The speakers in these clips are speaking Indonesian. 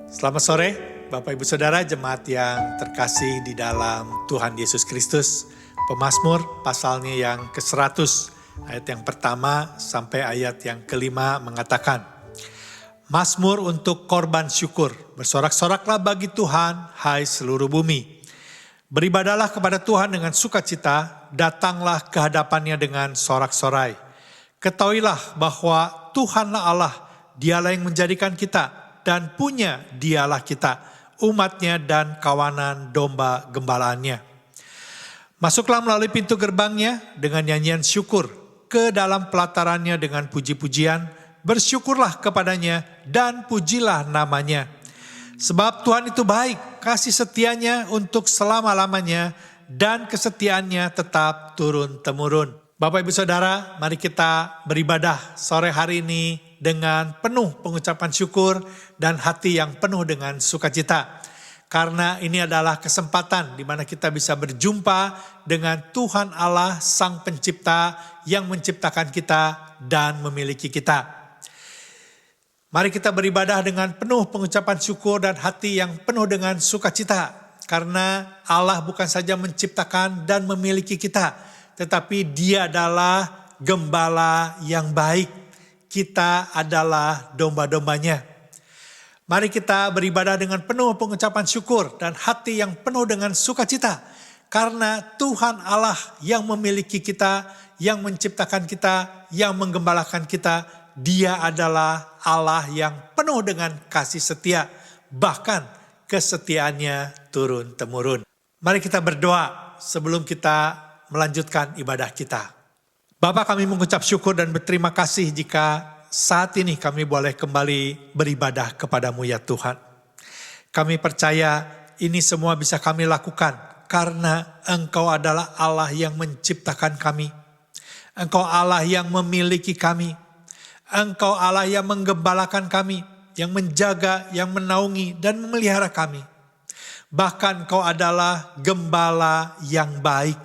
Selamat sore, Bapak Ibu Saudara jemaat yang terkasih di dalam Tuhan Yesus Kristus. Pemazmur pasalnya yang ke-100, ayat yang pertama sampai ayat yang kelima mengatakan, Mazmur untuk korban syukur, bersorak-soraklah bagi Tuhan, hai seluruh bumi. Beribadahlah kepada Tuhan dengan sukacita, datanglah ke hadapannya dengan sorak-sorai. Ketahuilah bahwa Tuhanlah Allah, Dialah yang menjadikan kita, dan punya Dialah kita, umatnya dan kawanan domba gembalaannya. Masuklah melalui pintu gerbangnya dengan nyanyian syukur, ke dalam pelatarannya dengan puji-pujian, bersyukurlah kepadanya dan pujilah namanya. Sebab Tuhan itu baik, kasih setianya untuk selama-lamanya, dan kesetiaannya tetap turun-temurun. Bapak Ibu Saudara, mari kita beribadah sore hari ini dengan penuh pengucapan syukur dan hati yang penuh dengan sukacita. Karena ini adalah kesempatan di mana kita bisa berjumpa dengan Tuhan Allah Sang Pencipta yang menciptakan kita dan memiliki kita. Mari kita beribadah dengan penuh pengucapan syukur dan hati yang penuh dengan sukacita. Karena Allah bukan saja menciptakan dan memiliki kita, tetapi Dia adalah gembala yang baik. Kita adalah domba-dombanya. Mari kita beribadah dengan penuh pengucapan syukur dan hati yang penuh dengan sukacita. Karena Tuhan Allah yang memiliki kita, yang menciptakan kita, yang menggembalakan kita, Dia adalah Allah yang penuh dengan kasih setia. Bahkan kesetiaannya turun-temurun. Mari kita berdoa sebelum kita melanjutkan ibadah kita. Bapa, kami mengucap syukur dan berterima kasih jika saat ini kami boleh kembali beribadah kepadamu ya Tuhan. Kami percaya ini semua bisa kami lakukan karena Engkau adalah Allah yang menciptakan kami. Engkau Allah yang memiliki kami. Engkau Allah yang menggembalakan kami, yang menjaga, yang menaungi dan memelihara kami. Bahkan Engkau adalah gembala yang baik,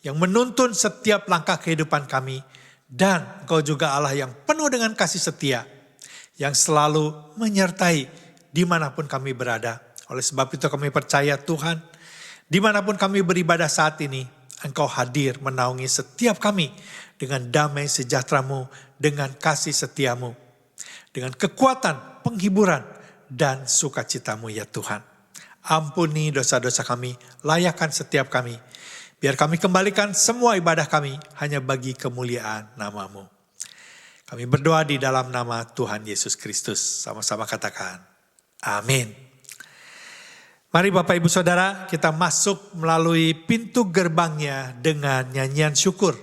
yang menuntun setiap langkah kehidupan kami. Dan Engkau juga Allah yang penuh dengan kasih setia, yang selalu menyertai dimanapun kami berada. Oleh sebab itu kami percaya Tuhan, dimanapun kami beribadah saat ini, Engkau hadir menaungi setiap kami dengan damai sejahtera-Mu, dengan kasih setia-Mu, dengan kekuatan, penghiburan, dan sukacita-Mu ya Tuhan. Ampuni dosa-dosa kami, layakkan setiap kami. Biar kami kembalikan semua ibadah kami hanya bagi kemuliaan nama-Mu. Kami berdoa di dalam nama Tuhan Yesus Kristus. Sama-sama katakan, amin. Mari Bapak Ibu Saudara, kita masuk melalui pintu gerbangnya dengan nyanyian syukur.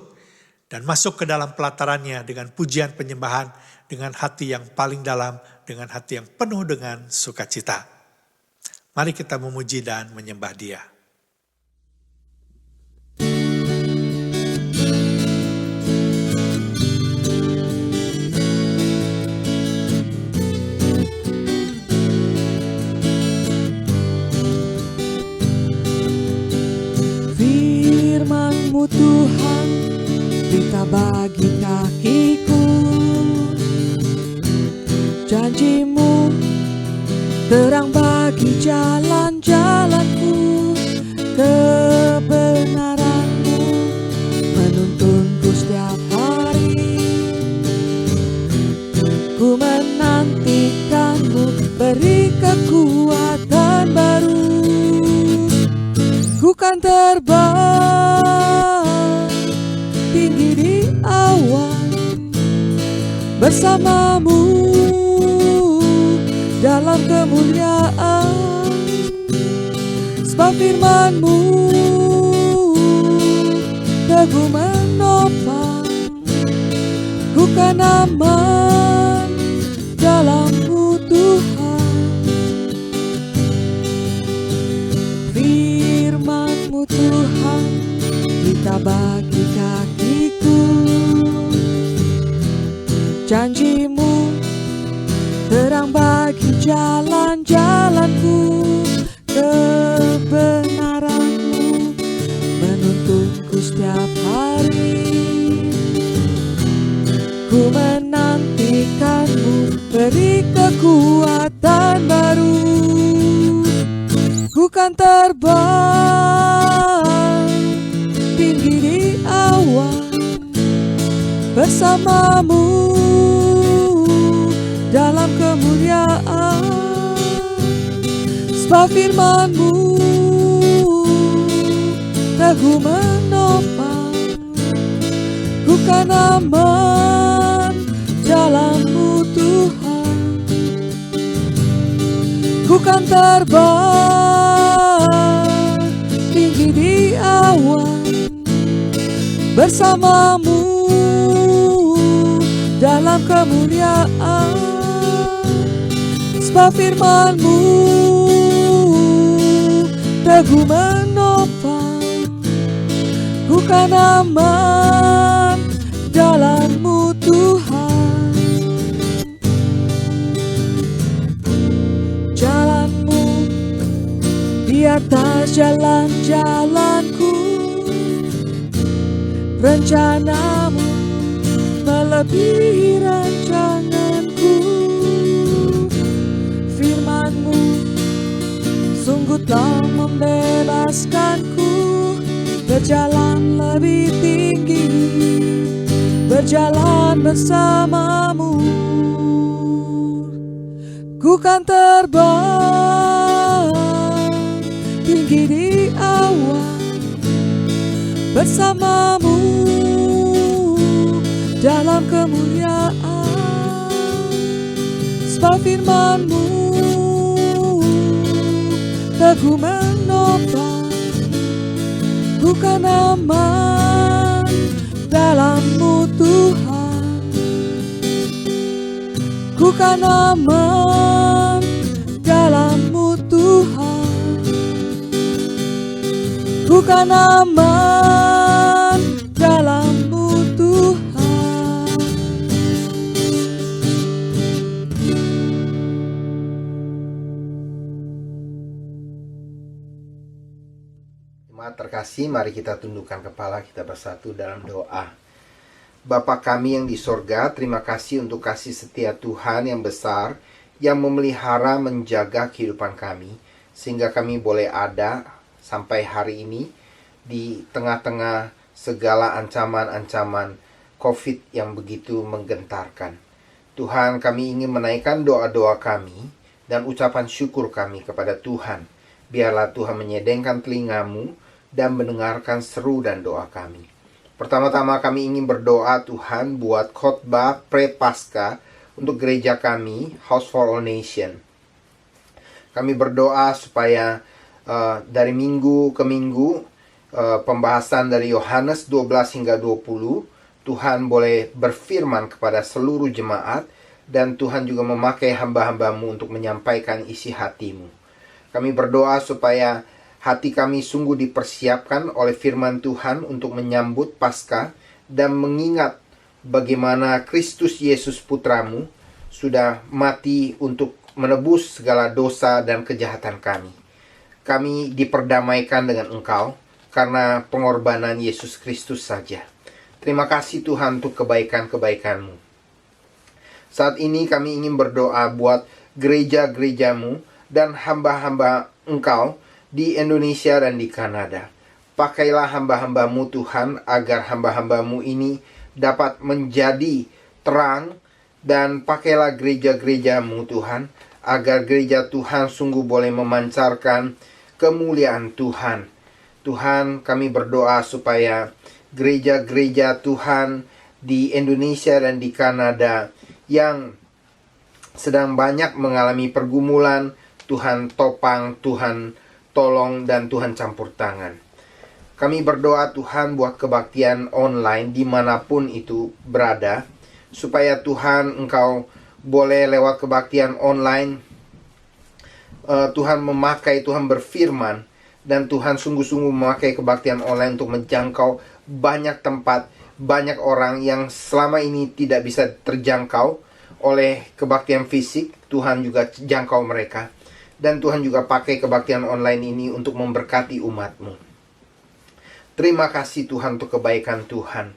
Dan masuk ke dalam pelatarannya dengan pujian penyembahan, dengan hati yang paling dalam, dengan hati yang penuh dengan sukacita. Mari kita memuji dan menyembah Dia. Firman-Mu Tuhan, berita bagi kakiku. Janji-Mu, terang bagi jalan-jalanku. Kebenaran-Mu menuntunku setiap hari. Ku menantikan-Mu, beri kekuatan baru. Ku kan terbang tinggi di awan bersama-Mu dalam kemuliaan. Sebab firman-Mu teguh menopang, ku kan aman dalam-Mu Tuhan. Firman-Mu Tuhan, berita bagi kakiku. Janji-Mu, terang bagi jalan-jalanku. Kebenaran-Mu menuntunku setiap hari. Ku menantikan-Mu, beri kekuatan baru. kan terbang tinggi di awan bersamamu dalam kemuliaan. Sebab firman-Mu teguh menopang, ku kan aman dalam-Mu Tuhan. Ku kan terbang tinggi di awan bersamamu dalam kemuliaan. Sebab firman-Mu teguh menopang, ku kan aman dalam-Mu Tuhan. Jalan-Mu di atas jalan-jalanku, rencana-Mu melebihi rancanganku. Firman-Mu sungguh telah membebaskanku, berjalan lebih tinggi, berjalan bersama-Mu. Ku kan terbang tinggi di awan bersama-Mu dalam kemuliaan. Sebab firman-Mu teguh menopang, ku kan aman dalam-Mu Tuhan. Ku kan aman dalam-Mu Tuhan. Ku kan aman dalam-Mu Tuhan. Jemaat terkasih, mari kita tundukkan kepala, kita bersatu dalam doa. Bapa kami yang di sorga, terima kasih untuk kasih setia Tuhan yang besar, yang memelihara, menjaga kehidupan kami, sehingga kami boleh ada sampai hari ini di tengah-tengah segala ancaman-ancaman COVID yang begitu menggentarkan. Tuhan, kami ingin menaikkan doa-doa kami dan ucapan syukur kami kepada Tuhan. Biarlah Tuhan menyedengkan telinga-Mu dan mendengarkan seru dan doa kami. Pertama-tama kami ingin berdoa Tuhan buat khotbah pre-Paskah untuk gereja kami, House for All Nation. Kami berdoa supaya dari minggu ke minggu, pembahasan dari Yohanes 12 hingga 20, Tuhan boleh berfirman kepada seluruh jemaat, dan Tuhan juga memakai hamba-hamba-Mu untuk menyampaikan isi hati-Mu. Kami berdoa supaya hati kami sungguh dipersiapkan oleh firman Tuhan untuk menyambut Paskah dan mengingat bagaimana Kristus Yesus Putra-Mu sudah mati untuk menebus segala dosa dan kejahatan kami. Kami diperdamaikan dengan Engkau karena pengorbanan Yesus Kristus saja. Terima kasih Tuhan untuk kebaikan-kebaikan-Mu. Saat ini kami ingin berdoa buat gereja-gereja-Mu dan hamba-hamba Engkau di Indonesia dan di Kanada. Pakailah hamba-hamba-Mu Tuhan, agar hamba-hamba-Mu ini dapat menjadi terang, dan pakailah gereja-gereja-Mu Tuhan, agar gereja Tuhan sungguh boleh memancarkan kemuliaan Tuhan. Tuhan, kami berdoa supaya gereja-gereja Tuhan di Indonesia dan di Kanada yang sedang banyak mengalami pergumulan, Tuhan topang, Tuhan tolong, dan Tuhan campur tangan. Kami berdoa Tuhan buat kebaktian online dimanapun itu berada, supaya Tuhan Engkau boleh lewat kebaktian online, Tuhan memakai, Tuhan berfirman, dan Tuhan sungguh-sungguh memakai kebaktian online untuk menjangkau banyak tempat, banyak orang yang selama ini tidak bisa terjangkau oleh kebaktian fisik. Tuhan juga jangkau mereka. Dan Tuhan juga pakai kebaktian online ini untuk memberkati umat-Mu. Terima kasih Tuhan untuk kebaikan Tuhan.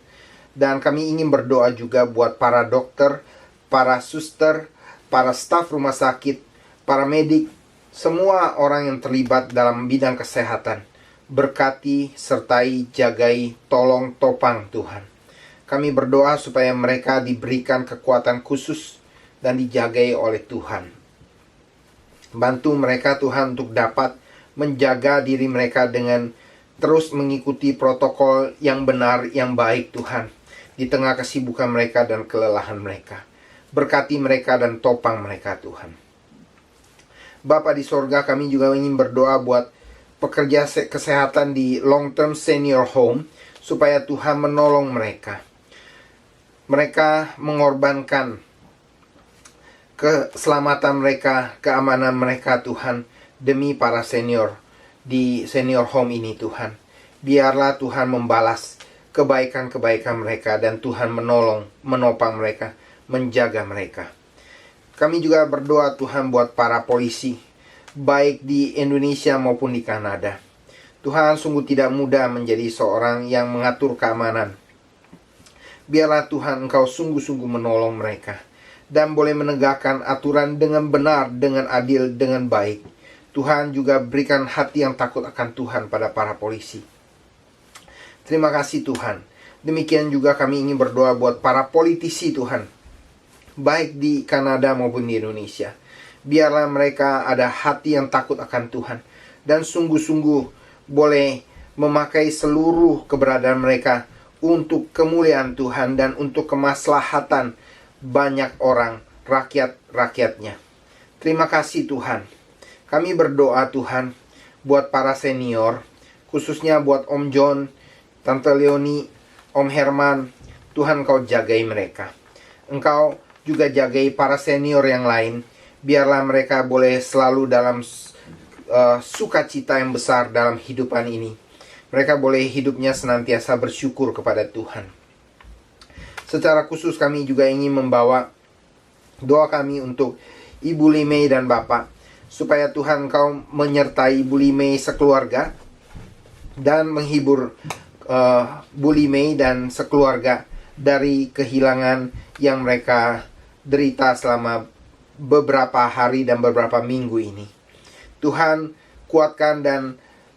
Dan kami ingin berdoa juga buat para dokter, para suster, para staf rumah sakit, para medik, semua orang yang terlibat dalam bidang kesehatan. Berkati, sertai, jagai, tolong, topang Tuhan. Kami berdoa supaya mereka diberikan kekuatan khusus dan dijagai oleh Tuhan. Bantu mereka Tuhan untuk dapat menjaga diri mereka dengan terus mengikuti protokol yang benar, yang baik Tuhan, di tengah kesibukan mereka dan kelelahan mereka. Berkati mereka dan topang mereka Tuhan. Bapa di sorga, kami juga ingin berdoa buat pekerja kesehatan di long term senior home, supaya Tuhan menolong mereka. Mereka mengorbankan keselamatan mereka, keamanan mereka Tuhan, demi para senior di senior home ini Tuhan. Biarlah Tuhan membalas kebaikan-kebaikan mereka, dan Tuhan menolong, menopang mereka, menjaga mereka. Kami juga berdoa Tuhan buat para polisi, baik di Indonesia maupun di Kanada. Tuhan, sungguh tidak mudah menjadi seorang yang mengatur keamanan. Biarlah Tuhan Engkau sungguh-sungguh menolong mereka, dan boleh menegakkan aturan dengan benar, dengan adil, dengan baik. Tuhan juga berikan hati yang takut akan Tuhan pada para polisi. Terima kasih Tuhan. Demikian juga kami ingin berdoa buat para politisi Tuhan, baik di Kanada maupun di Indonesia. Biarlah mereka ada hati yang takut akan Tuhan, dan sungguh-sungguh boleh memakai seluruh keberadaan mereka untuk kemuliaan Tuhan dan untuk kemaslahatan banyak orang, rakyat-rakyatnya. Terima kasih Tuhan. Kami berdoa Tuhan buat para senior, khususnya buat Om John, Tante Leoni, Om Herman. Tuhan Kau jagai mereka. Engkau juga jagai para senior yang lain. Biarlah mereka boleh selalu dalam sukacita yang besar dalam hidupan ini. Mereka boleh hidupnya senantiasa bersyukur kepada Tuhan. Secara khusus kami juga ingin membawa doa kami untuk Ibu Limei dan Bapak, supaya Tuhan Kau menyertai Ibu Limei sekeluarga dan menghibur Bu Limei dan sekeluarga dari kehilangan yang mereka derita selama beberapa hari dan beberapa minggu ini. Tuhan, kuatkan dan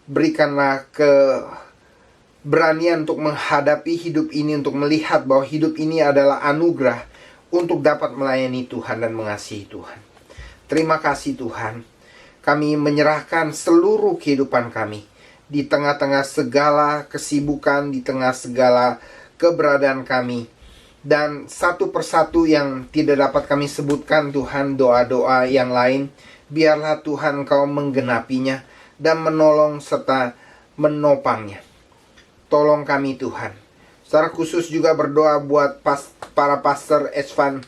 berikanlah keberanian untuk menghadapi hidup ini, untuk melihat bahwa hidup ini adalah anugerah untuk dapat melayani Tuhan dan mengasihi Tuhan. Terima kasih Tuhan. Kami menyerahkan seluruh kehidupan kami di tengah-tengah segala kesibukan, di tengah segala keberadaan kami. Dan satu persatu yang tidak dapat kami sebutkan Tuhan, doa-doa yang lain, biarlah Tuhan Kau menggenapinya dan menolong serta menopangnya. Tolong kami Tuhan. Secara khusus juga berdoa buat para pastor Esvan,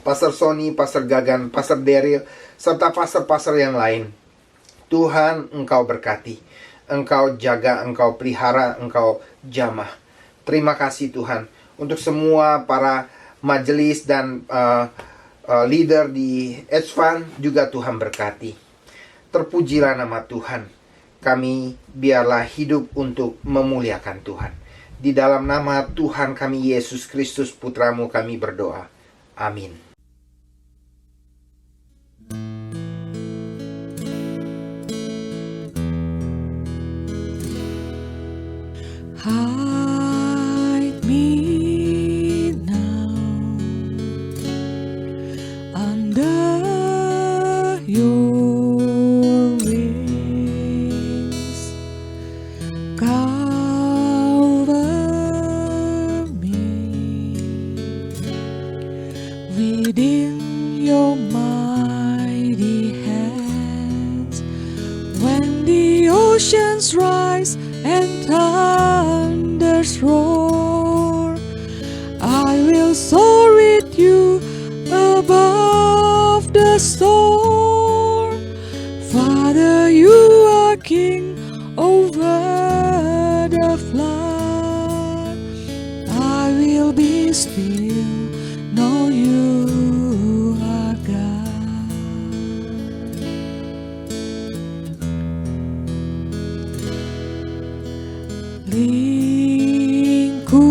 Pastor Sony, Pastor Gagan, Pastor Daryl, serta pastor-pastor yang lain. Tuhan, Engkau berkati, Engkau jaga, Engkau pelihara, Engkau jamah. Terima kasih Tuhan. Untuk semua para majelis dan leader di Esvan juga Tuhan berkati. Terpujilah nama Tuhan. Kami biarlah hidup untuk memuliakan Tuhan. Di dalam nama Tuhan kami Yesus Kristus Putramu kami berdoa. Amin. Hide me now under your wings. Cover me within your mighty hands. When the oceans rise and thunders roar, I will soar with you above the storm. Father, you are King over the flood. I will be still, know you are God. Lingkupiku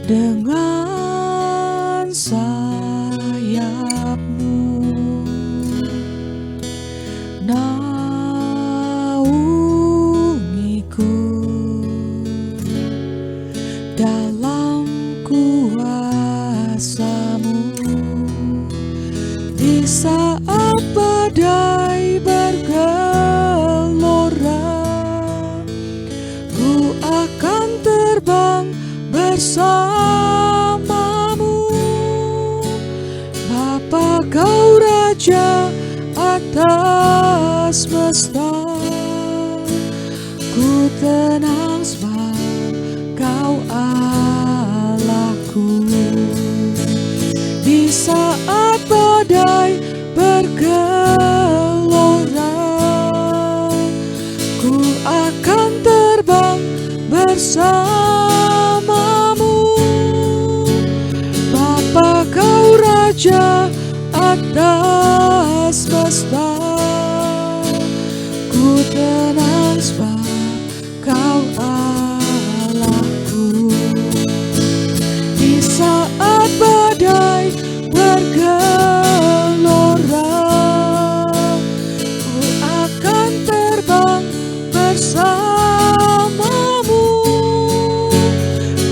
dengan sayap bersamamu. Bapa, kau Raja atas semesta. Ku tenang sebab kau Allahku. Di saat badai bergelora, ku akan terbang bersamamu. Bapa, kau Raja atas semesta. Ku tenang sebab kau Allahku. Di saat badai bergelora, ku akan terbang bersamamu.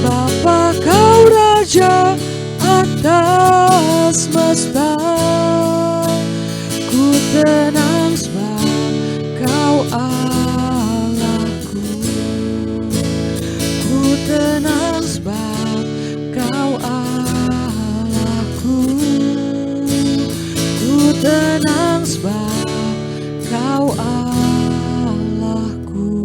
Bapa, kau Raja atas semesta. Ku tenang sebab kau Allahku. Ku tenang sebab kau Allahku. Ku tenang sebab kau Allahku.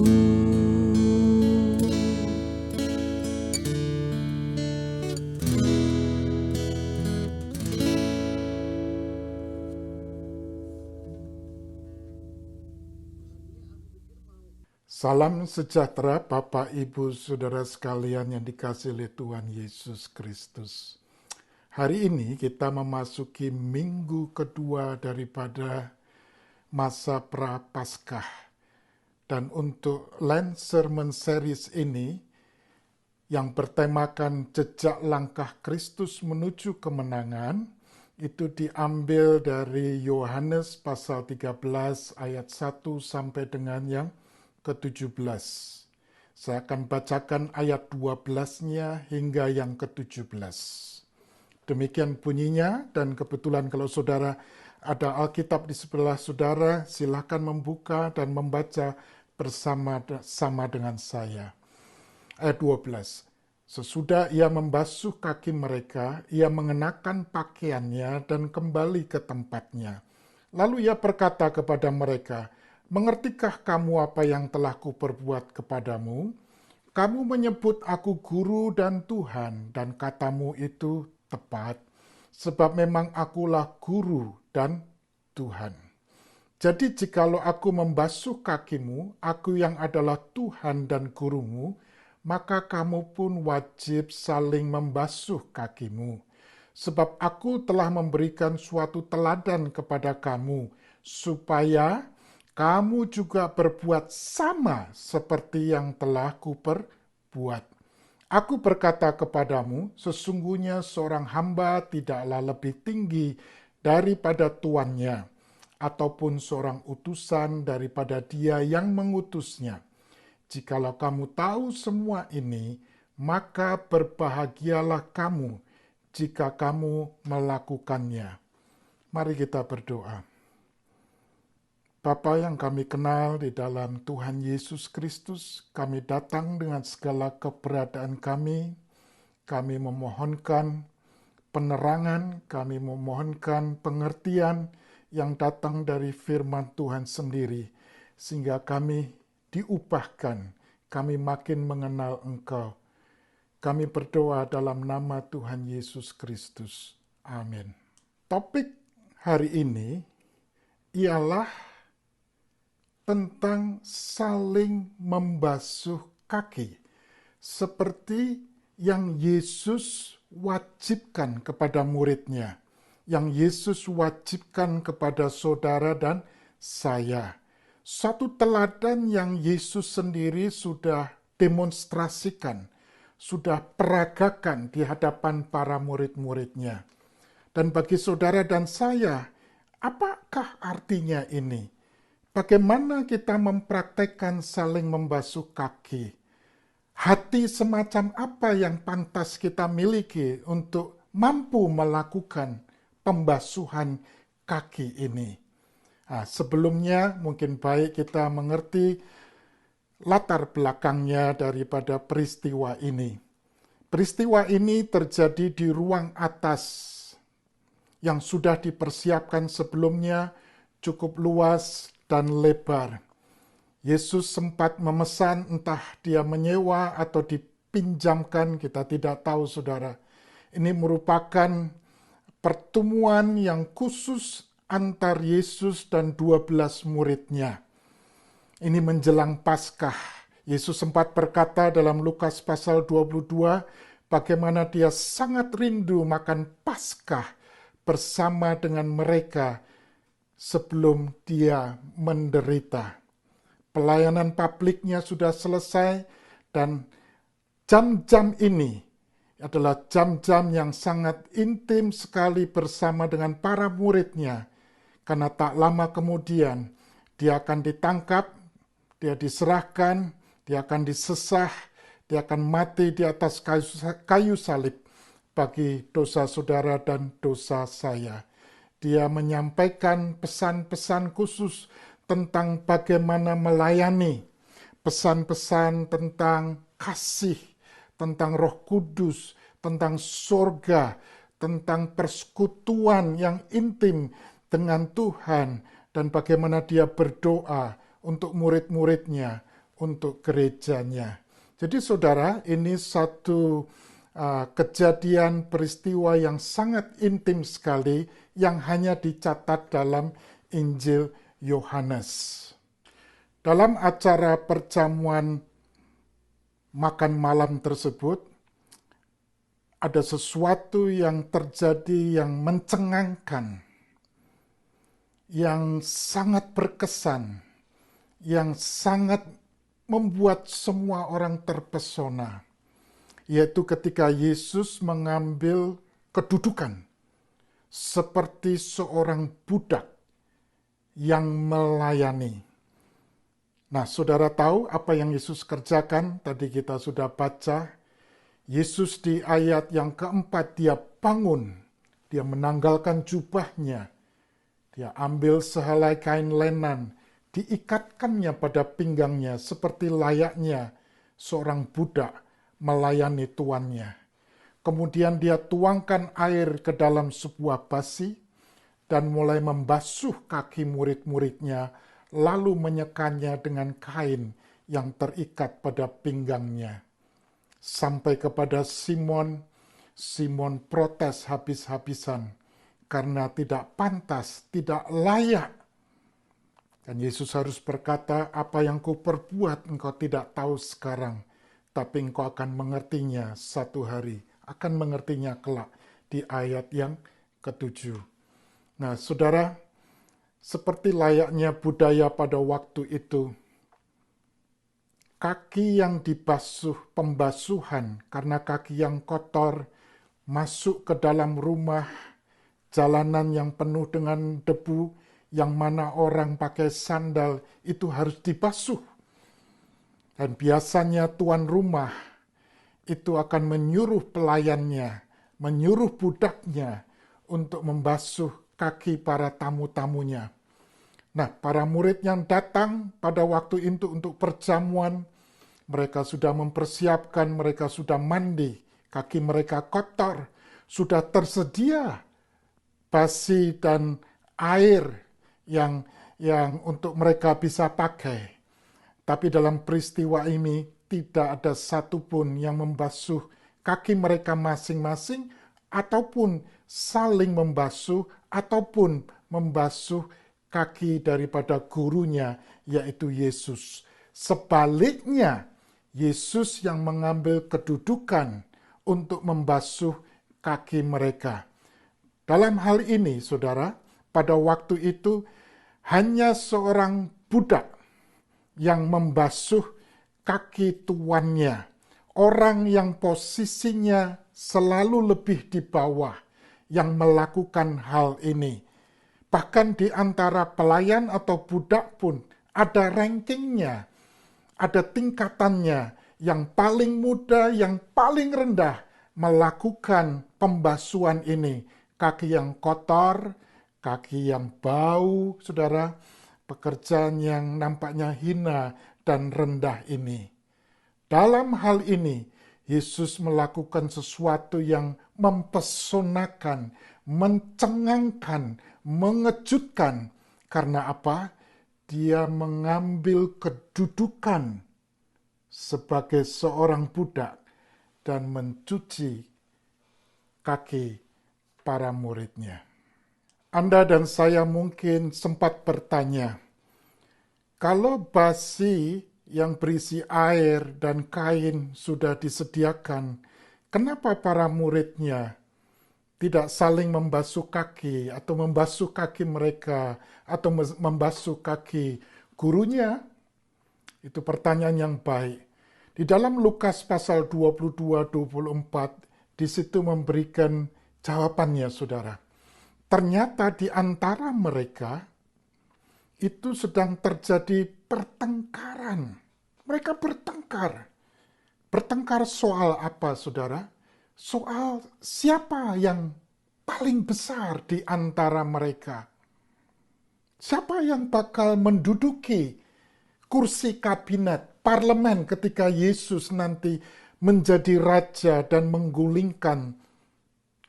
Salam sejahtera Bapak, Ibu, Saudara sekalian yang dikasihi oleh Tuhan Yesus Kristus. Hari ini kita memasuki minggu kedua daripada masa Prapaskah. Dan untuk Lent Sermon Series ini, yang bertemakan jejak langkah Kristus menuju kemenangan, itu diambil dari Yohanes pasal 13 ayat 1 sampai dengan yang ke-17. Saya akan bacakan ayat 12-nya hingga yang ke-17. Demikian bunyinya, dan kebetulan kalau saudara ada Alkitab di sebelah saudara, silakan membuka dan membaca bersama-sama dengan saya. Ayat 12. Sesudah ia membasuh kaki mereka, ia mengenakan pakaiannya dan kembali ke tempatnya. Lalu ia berkata kepada mereka, "Mengertikah kamu apa yang telah kuperbuat kepadamu? Kamu menyebut aku guru dan Tuhan, dan katamu itu tepat, sebab memang akulah guru dan Tuhan. Jadi jikalau aku membasuh kakimu, aku yang adalah Tuhan dan gurumu, maka kamu pun wajib saling membasuh kakimu. Sebab aku telah memberikan suatu teladan kepada kamu, supaya kamu juga berbuat sama seperti yang telah kuperbuat. Aku berkata kepadamu, sesungguhnya seorang hamba tidaklah lebih tinggi daripada tuannya, ataupun seorang utusan daripada dia yang mengutusnya. Jikalau kamu tahu semua ini, maka berbahagialah kamu jika kamu melakukannya." Mari kita berdoa. Bapa yang kami kenal di dalam Tuhan Yesus Kristus, kami datang dengan segala keberadaan kami memohonkan penerangan, kami memohonkan pengertian yang datang dari firman Tuhan sendiri, sehingga kami diubahkan, kami makin mengenal Engkau. Kami berdoa dalam nama Tuhan Yesus Kristus. Amin. Topik hari ini ialah tentang saling membasuh kaki, seperti yang Yesus wajibkan kepada muridnya, yang Yesus wajibkan kepada saudara dan saya. Satu teladan yang Yesus sendiri sudah demonstrasikan, sudah peragakan di hadapan para murid-muridnya. Dan bagi saudara dan saya, apakah artinya ini? Bagaimana kita mempraktekkan saling membasuh kaki? Hati semacam apa yang pantas kita miliki untuk mampu melakukan pembasuhan kaki ini? Nah, sebelumnya mungkin baik kita mengerti latar belakangnya daripada peristiwa ini. Peristiwa ini terjadi di ruang atas yang sudah dipersiapkan sebelumnya, cukup luas dan lebar. Yesus sempat memesan, entah dia menyewa atau dipinjamkan, kita tidak tahu saudara. Ini merupakan pertemuan yang khusus antar Yesus dan 12 muridnya. Ini menjelang Paskah. Yesus sempat berkata dalam Lukas pasal 22, bagaimana dia sangat rindu makan Paskah bersama dengan mereka sebelum dia menderita. Pelayanan publiknya sudah selesai dan jam-jam ini adalah jam-jam yang sangat intim sekali bersama dengan para muridnya. Karena tak lama kemudian dia akan ditangkap, dia diserahkan, dia akan disesah, dia akan mati di atas kayu salib bagi dosa saudara dan dosa saya. Dia menyampaikan pesan-pesan khusus tentang bagaimana melayani, pesan-pesan tentang kasih, tentang Roh Kudus, tentang surga, tentang persekutuan yang intim dengan Tuhan, dan bagaimana dia berdoa untuk murid-muridnya, untuk gerejanya. Jadi saudara, ini satu kejadian peristiwa yang sangat intim sekali yang hanya dicatat dalam Injil Yohanes. Dalam acara perjamuan makan malam tersebut, ada sesuatu yang terjadi yang mencengangkan, yang sangat berkesan, yang sangat membuat semua orang terpesona, yaitu ketika Yesus mengambil kedudukan seperti seorang budak yang melayani. Nah, saudara tahu apa yang Yesus kerjakan? Tadi kita sudah baca, Yesus di ayat yang keempat, dia bangun, dia menanggalkan jubahnya, dia ambil sehelai kain lenan, diikatkannya pada pinggangnya seperti layaknya seorang budak melayani tuannya. Kemudian dia tuangkan air ke dalam sebuah basi dan mulai membasuh kaki murid-muridnya, lalu menyekannya dengan kain yang terikat pada pinggangnya. Sampai kepada Simon, Simon protes habis-habisan karena tidak pantas, tidak layak. Dan Yesus harus berkata, apa yang kau perbuat engkau tidak tahu sekarang, tapi engkau akan mengertinya satu hari, akan mengertinya kelak, di ayat yang ke-7. Nah, saudara, seperti layaknya budaya pada waktu itu, kaki yang dibasuh pembasuhan karena kaki yang kotor masuk ke dalam rumah, jalanan yang penuh dengan debu, yang mana orang pakai sandal itu harus dibasuh. Dan biasanya tuan rumah itu akan menyuruh pelayannya, menyuruh budaknya untuk membasuh kaki para tamu-tamunya. Nah, para murid yang datang pada waktu itu untuk perjamuan, mereka sudah mempersiapkan, mereka sudah mandi, kaki mereka kotor, sudah tersedia basi dan air yang untuk mereka bisa pakai. Tapi dalam peristiwa ini tidak ada satupun yang membasuh kaki mereka masing-masing ataupun saling membasuh ataupun membasuh kaki daripada gurunya, yaitu Yesus. Sebaliknya, Yesus yang mengambil kedudukan untuk membasuh kaki mereka. Dalam hal ini, saudara, pada waktu itu hanya seorang budak yang membasuh kaki tuannya. Orang yang posisinya selalu lebih di bawah yang melakukan hal ini. Bahkan di antara pelayan atau budak pun ada rankingnya, ada tingkatannya. Yang paling muda, yang paling rendah melakukan pembasuhan ini. Kaki yang kotor, kaki yang bau, saudara, pekerjaan yang nampaknya hina dan rendah ini. Dalam hal ini, Yesus melakukan sesuatu yang mempesonakan, mencengangkan, mengejutkan. Karena apa? Dia mengambil kedudukan sebagai seorang budak dan mencuci kaki para muridnya. Anda dan saya mungkin sempat bertanya, kalau basi yang berisi air dan kain sudah disediakan, kenapa para muridnya tidak saling membasuh kaki atau membasuh kaki mereka atau membasuh kaki gurunya? Itu pertanyaan yang baik. Di dalam Lukas pasal 22-24, di situ memberikan jawabannya, saudara. Ternyata di antara mereka itu sedang terjadi pertengkaran. Mereka bertengkar. Bertengkar soal apa, saudara? Soal siapa yang paling besar di antara mereka. Siapa yang bakal menduduki kursi kabinet, parlemen ketika Yesus nanti menjadi raja dan menggulingkan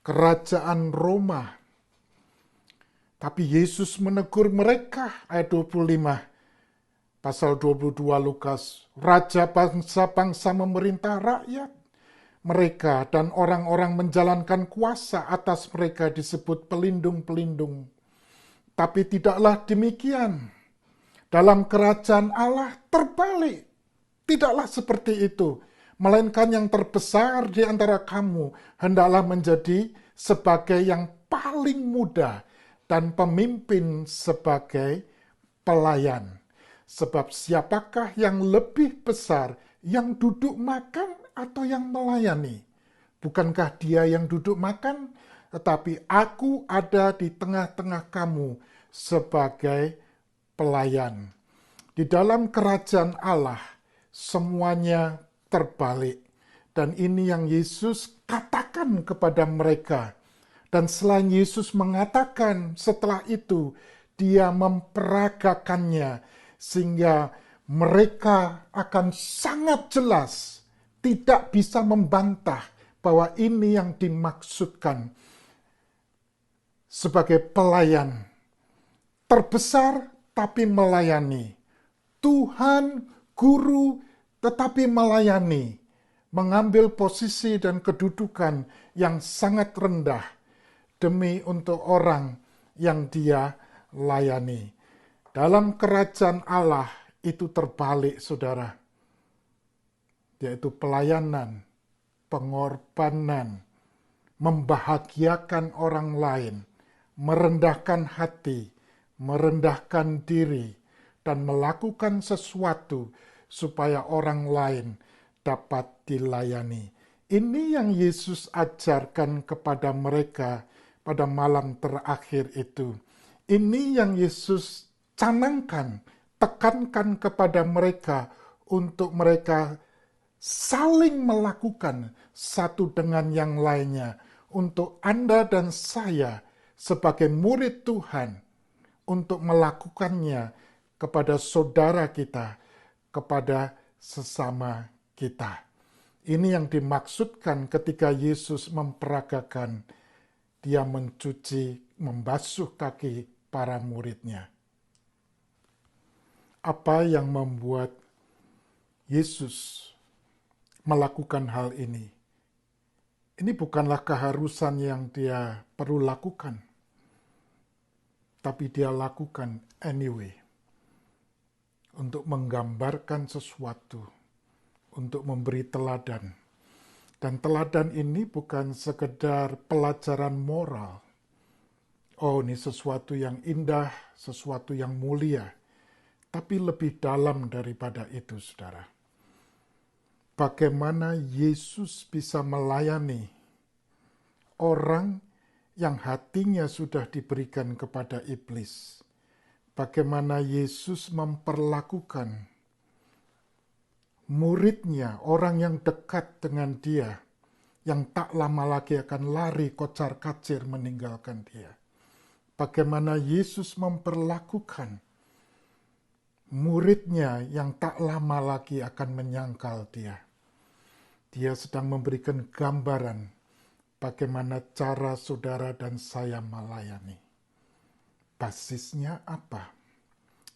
kerajaan Roma. Tapi Yesus menegur mereka, ayat 25, pasal 22 Lukas. Raja bangsa-bangsa memerintah rakyat. Mereka dan orang-orang menjalankan kuasa atas mereka disebut pelindung-pelindung. Tapi tidaklah demikian. Dalam kerajaan Allah terbalik. Tidaklah seperti itu. Melainkan yang terbesar di antara kamu hendaklah menjadi sebagai yang paling muda dan pemimpin sebagai pelayan. Sebab siapakah yang lebih besar, yang duduk makan atau yang melayani? Bukankah dia yang duduk makan? Tetapi aku ada di tengah-tengah kamu sebagai pelayan. Di dalam kerajaan Allah, semuanya terbalik. Dan ini yang Yesus katakan kepada mereka. Dan selain Yesus mengatakan setelah itu, dia memperagakannya sehingga mereka akan sangat jelas tidak bisa membantah bahwa ini yang dimaksudkan sebagai pelayan. Terbesar tapi melayani. Tuhan, guru, tetapi melayani. Mengambil posisi dan kedudukan yang sangat rendah demi untuk orang yang dia layani. Dalam kerajaan Allah itu terbalik, saudara. Yaitu pelayanan, pengorbanan, membahagiakan orang lain, merendahkan hati, merendahkan diri, dan melakukan sesuatu supaya orang lain dapat dilayani. Ini yang Yesus ajarkan kepada mereka pada malam terakhir itu. Ini yang Yesus canangkan, tekankan kepada mereka untuk mereka saling melakukan satu dengan yang lainnya. Untuk Anda dan saya sebagai murid Tuhan, untuk melakukannya kepada saudara kita, kepada sesama kita. Ini yang dimaksudkan ketika Yesus memperagakan, dia mencuci, membasuh kaki para muridnya. Apa yang membuat Yesus melakukan hal ini? Ini bukanlah keharusan yang dia perlu lakukan, tapi dia lakukan anyway, untuk menggambarkan sesuatu, untuk memberi teladan. Dan teladan ini bukan sekedar pelajaran moral. Oh, ini sesuatu yang indah, sesuatu yang mulia. Tapi lebih dalam daripada itu, saudara. Bagaimana Yesus bisa melayani orang yang hatinya sudah diberikan kepada iblis. Bagaimana Yesus memperlakukan muridnya, orang yang dekat dengan dia, yang tak lama lagi akan lari kocar-kacir meninggalkan dia. Bagaimana Yesus memperlakukan muridnya yang tak lama lagi akan menyangkal dia. Dia sedang memberikan gambaran bagaimana cara saudara dan saya melayani. Basisnya apa?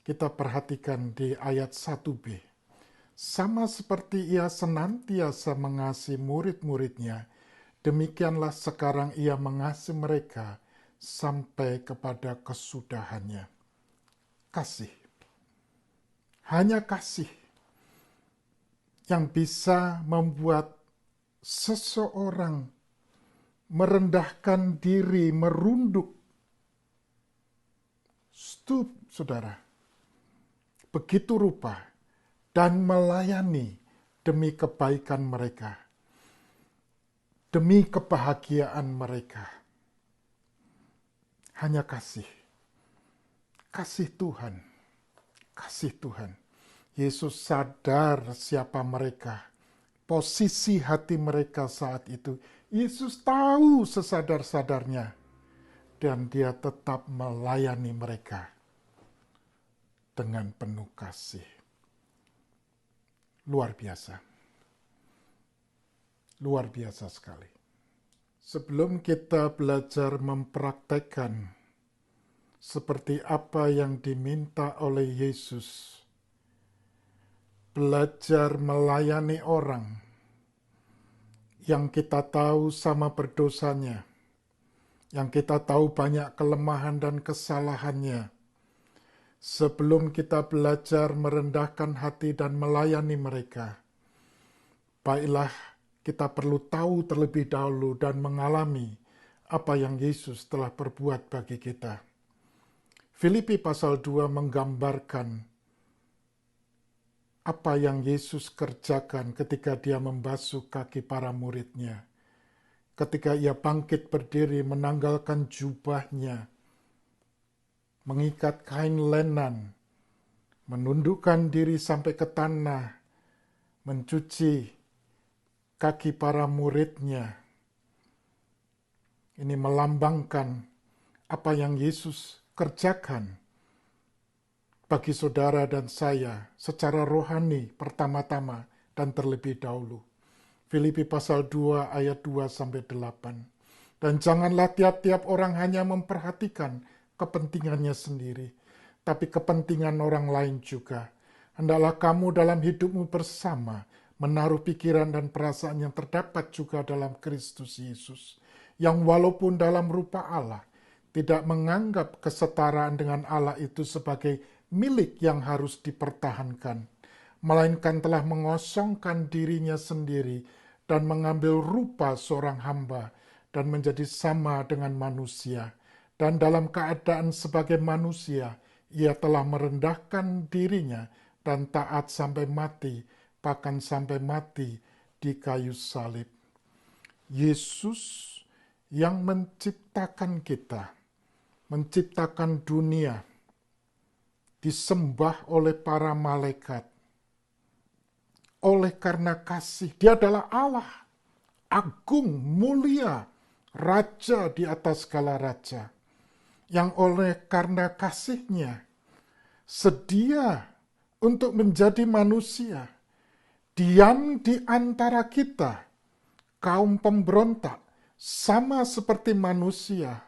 Kita perhatikan di ayat 1b. Sama seperti ia senantiasa mengasihi murid-muridnya, demikianlah sekarang ia mengasihi mereka sampai kepada kesudahannya. Kasih. Hanya kasih yang bisa membuat seseorang merendahkan diri, merunduk. Stup, saudara. Begitu rupa dan melayani demi kebaikan mereka, demi kebahagiaan mereka. Hanya kasih. Kasih Tuhan. Kasih Tuhan. Yesus sadar siapa mereka, posisi hati mereka saat itu. Yesus tahu sesadar-sadarnya, dan dia tetap melayani mereka dengan penuh kasih. Luar biasa. Luar biasa sekali. Sebelum kita belajar mempraktekkan seperti apa yang diminta oleh Yesus, belajar melayani orang yang kita tahu sama berdosanya, yang kita tahu banyak kelemahan dan kesalahannya. Sebelum kita belajar merendahkan hati dan melayani mereka, baiklah kita perlu tahu terlebih dahulu dan mengalami apa yang Yesus telah perbuat bagi kita. Filipi pasal 2 menggambarkan apa yang Yesus kerjakan ketika dia membasuh kaki para muridnya. Ketika ia bangkit berdiri menanggalkan jubahnya, mengikat kain lenan, menundukkan diri sampai ke tanah, mencuci kaki para muridnya. Ini melambangkan apa yang Yesus kerjakan bagi saudara dan saya secara rohani pertama-tama dan terlebih dahulu. Filipi pasal 2 ayat 2-8. Dan janganlah tiap-tiap orang hanya memperhatikan kepentingannya sendiri, tapi kepentingan orang lain juga. Hendaklah kamu dalam hidupmu bersama menaruh pikiran dan perasaan yang terdapat juga dalam Kristus Yesus, yang walaupun dalam rupa Allah, tidak menganggap kesetaraan dengan Allah itu sebagai milik yang harus dipertahankan, melainkan telah mengosongkan dirinya sendiri dan mengambil rupa seorang hamba dan menjadi sama dengan manusia. Dan dalam keadaan sebagai manusia, ia telah merendahkan dirinya dan taat sampai mati, bahkan sampai mati di kayu salib. Yesus yang menciptakan kita, menciptakan dunia, disembah oleh para malaikat. Oleh karena kasih, dia adalah Allah, agung, mulia, raja di atas segala raja. Yang oleh karena kasihnya, sedia untuk menjadi manusia, diam di antara kita, kaum pemberontak, sama seperti manusia,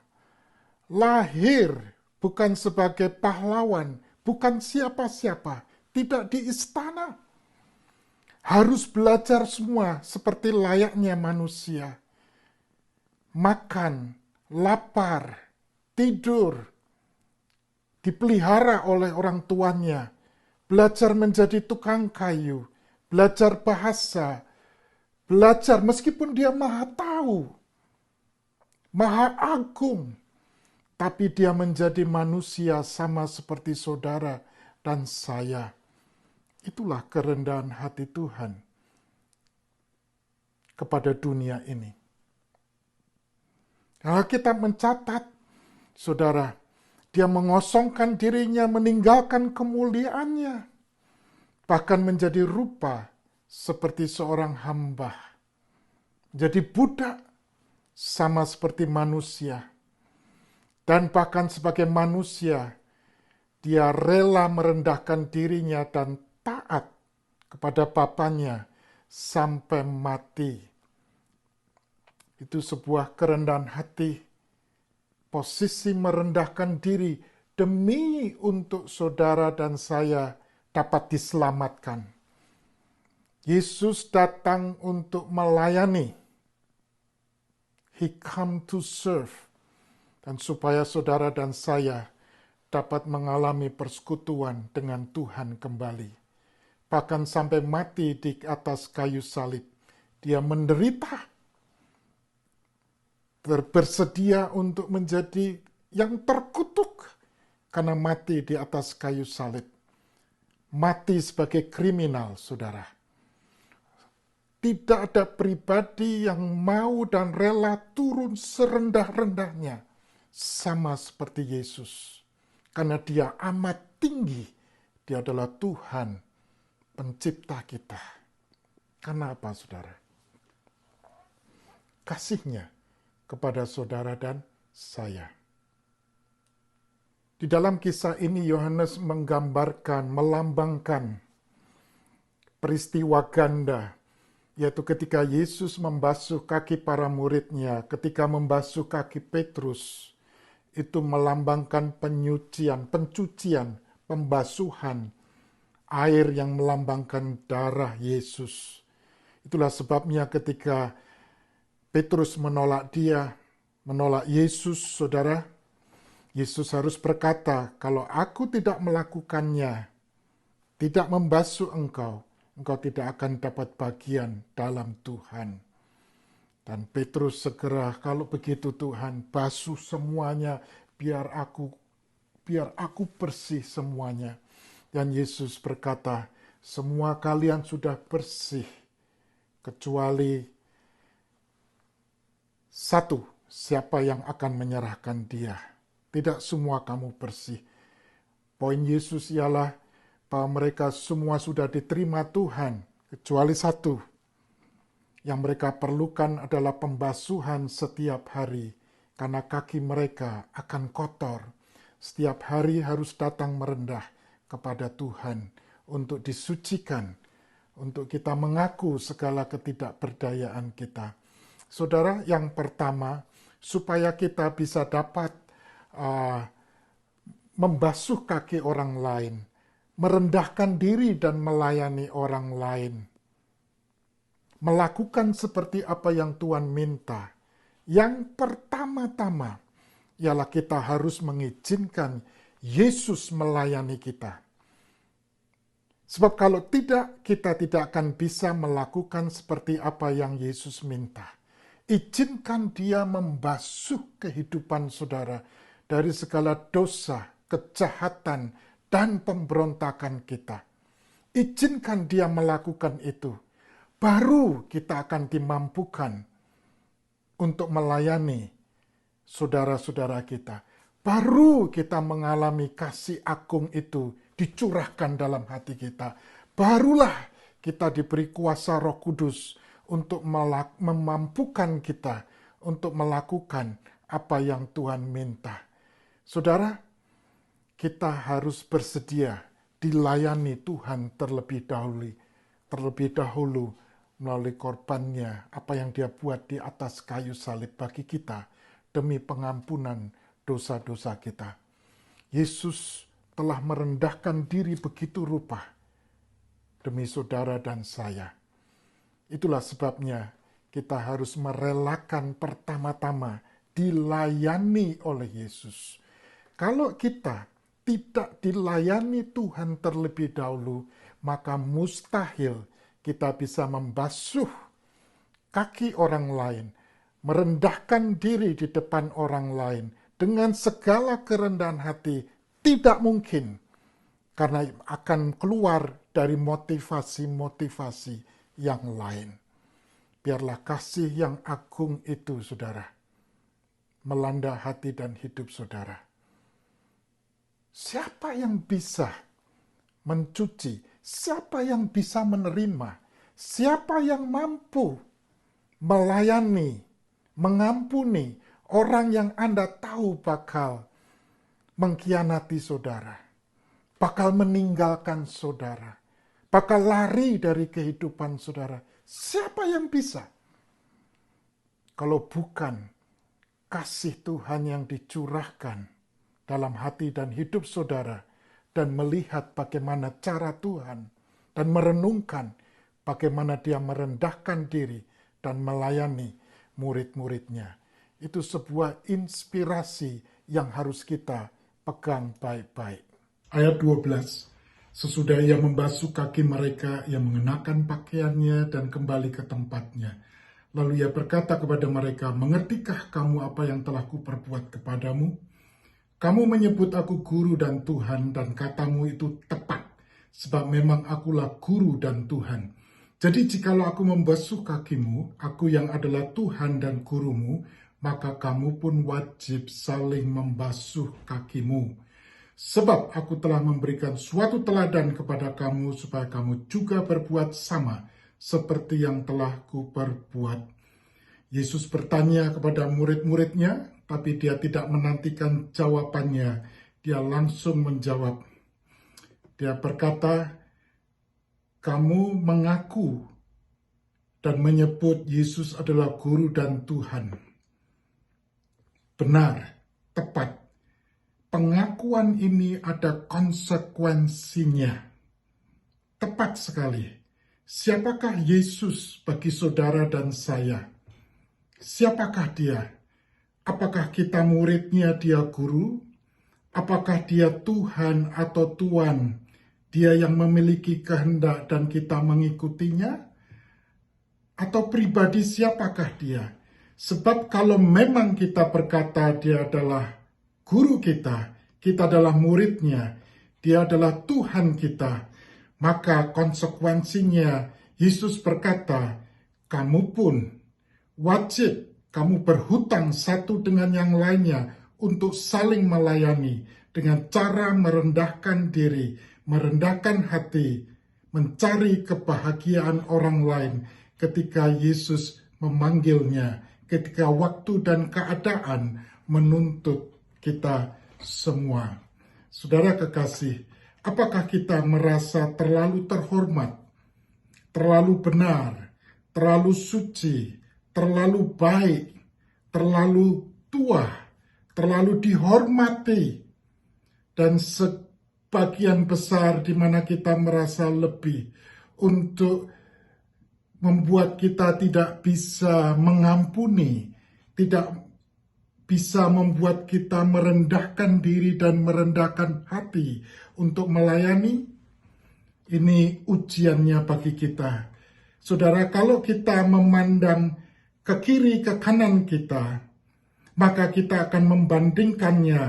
lahir bukan sebagai pahlawan, bukan siapa-siapa, tidak di istana. Harus belajar semua seperti layaknya manusia. Makan, lapar, tidur, dipelihara oleh orang tuanya, belajar menjadi tukang kayu, belajar bahasa, belajar meskipun dia maha tahu, maha agung, tapi dia menjadi manusia sama seperti saudara dan saya. Itulah kerendahan hati Tuhan kepada dunia ini. Kalau kita mencatat, saudara, dia mengosongkan dirinya, meninggalkan kemuliaannya, bahkan menjadi rupa seperti seorang hamba, jadi budak sama seperti manusia. Dan bahkan sebagai manusia, dia rela merendahkan dirinya dan taat kepada Bapanya sampai mati. Itu sebuah kerendahan hati, posisi merendahkan diri demi untuk saudara dan saya dapat diselamatkan. Yesus datang untuk melayani. He come to serve. Dan supaya saudara dan saya dapat mengalami persekutuan dengan Tuhan kembali. Bahkan sampai mati di atas kayu salib. Dia menderita. Bersedia untuk menjadi yang terkutuk karena mati di atas kayu salib. Mati sebagai kriminal, saudara. Tidak ada pribadi yang mau dan rela turun serendah-rendahnya sama seperti Yesus. Karena dia amat tinggi. Dia adalah Tuhan, pencipta kita. Karena apa, saudara? Kasihnya kepada saudara dan saya. Di dalam kisah ini Yohanes menggambarkan, melambangkan peristiwa ganda, yaitu ketika Yesus membasuh kaki para muridnya, ketika membasuh kaki Petrus, itu melambangkan pencucian, pembasuhan, air yang melambangkan darah Yesus. Itulah sebabnya ketika Petrus menolak Yesus, saudara, Yesus harus berkata, kalau aku tidak melakukannya, tidak membasuh engkau tidak akan dapat bagian dalam Tuhan. Dan Petrus segera, kalau begitu Tuhan, basuh semuanya, biar aku bersih semuanya. Dan Yesus berkata, semua kalian sudah bersih, kecuali satu, siapa yang akan menyerahkan dia. Tidak semua kamu bersih. Poin Yesus ialah bahwa mereka semua sudah diterima Tuhan, kecuali satu. Yang mereka perlukan adalah pembasuhan setiap hari, karena kaki mereka akan kotor. Setiap hari harus datang merendah kepada Tuhan untuk disucikan, untuk kita mengaku segala ketidakberdayaan kita. Saudara, yang pertama, supaya kita bisa dapat membasuh kaki orang lain, merendahkan diri dan melayani orang lain, melakukan seperti apa yang Tuhan minta. Yang pertama-tama ialah kita harus mengizinkan Yesus melayani kita. Sebab kalau tidak, kita tidak akan bisa melakukan seperti apa yang Yesus minta. Izinkan dia membasuh kehidupan saudara dari segala dosa, kejahatan, dan pemberontakan kita. Izinkan dia melakukan itu. Baru kita akan dimampukan untuk melayani saudara-saudara kita. Baru kita mengalami kasih agung itu dicurahkan dalam hati kita. Barulah kita diberi kuasa Roh Kudus untuk memampukan kita untuk melakukan apa yang Tuhan minta. Saudara, kita harus bersedia dilayani Tuhan terlebih dahulu melalui korbannya, apa yang dia buat di atas kayu salib bagi kita demi pengampunan dosa-dosa kita. Yesus telah merendahkan diri begitu rupa demi saudara dan saya. Itulah sebabnya kita harus merelakan pertama-tama dilayani oleh Yesus. Kalau kita tidak dilayani Tuhan terlebih dahulu, maka mustahil kita bisa membasuh kaki orang lain, merendahkan diri di depan orang lain dengan segala kerendahan hati. Tidak mungkin, karena akan keluar dari motivasi-motivasi yang lain. Biarlah kasih yang agung itu, saudara, melanda hati dan hidup saudara. Siapa yang bisa mencuci? Siapa yang bisa menerima? Siapa yang mampu melayani, mengampuni orang yang Anda tahu bakal mengkhianati saudara, bakal meninggalkan saudara, bakal lari dari kehidupan saudara? Siapa yang bisa? Kalau bukan kasih Tuhan yang dicurahkan dalam hati dan hidup saudara, dan melihat bagaimana cara Tuhan, dan merenungkan bagaimana dia merendahkan diri dan melayani murid-muridnya. Itu sebuah inspirasi yang harus kita pegang baik-baik. Ayat 12, sesudah ia membasuh kaki mereka, ia mengenakan pakaiannya dan kembali ke tempatnya. Lalu ia berkata kepada mereka, mengertikah kamu apa yang telah kuperbuat kepadamu? Kamu menyebut aku guru dan Tuhan, dan katamu itu tepat, sebab memang akulah guru dan Tuhan. Jadi jikalau aku membasuh kakimu, aku yang adalah Tuhan dan gurumu, maka kamu pun wajib saling membasuh kakimu. Sebab aku telah memberikan suatu teladan kepada kamu, supaya kamu juga berbuat sama, seperti yang telah kuperbuat. Yesus bertanya kepada murid-muridnya, tapi dia tidak menantikan jawabannya. Dia langsung menjawab. Dia berkata, kamu mengaku dan menyebut Yesus adalah guru dan Tuhan. Benar, tepat. Pengakuan ini ada konsekuensinya. Tepat sekali. Siapakah Yesus bagi saudara dan saya? Siapakah dia? Apakah kita muridnya, dia guru? Apakah dia Tuhan atau Tuan? Dia yang memiliki kehendak dan kita mengikutinya? Atau pribadi siapakah dia? Sebab kalau memang kita berkata dia adalah guru kita adalah muridnya, dia adalah Tuhan kita, maka konsekuensinya Yesus berkata, kamu pun wajib, kamu berhutang satu dengan yang lainnya untuk saling melayani dengan cara merendahkan diri, merendahkan hati, mencari kebahagiaan orang lain ketika Yesus memanggilnya, ketika waktu dan keadaan menuntut kita semua. Saudara kekasih, apakah kita merasa terlalu terhormat, terlalu benar, terlalu suci, terlalu baik, terlalu tua, terlalu dihormati, dan sebagian besar di mana kita merasa lebih untuk membuat kita tidak bisa mengampuni, tidak bisa membuat kita merendahkan diri dan merendahkan hati untuk melayani? Ini ujiannya bagi kita. Saudara, kalau kita memandang ke kiri, ke kanan kita, maka kita akan membandingkannya.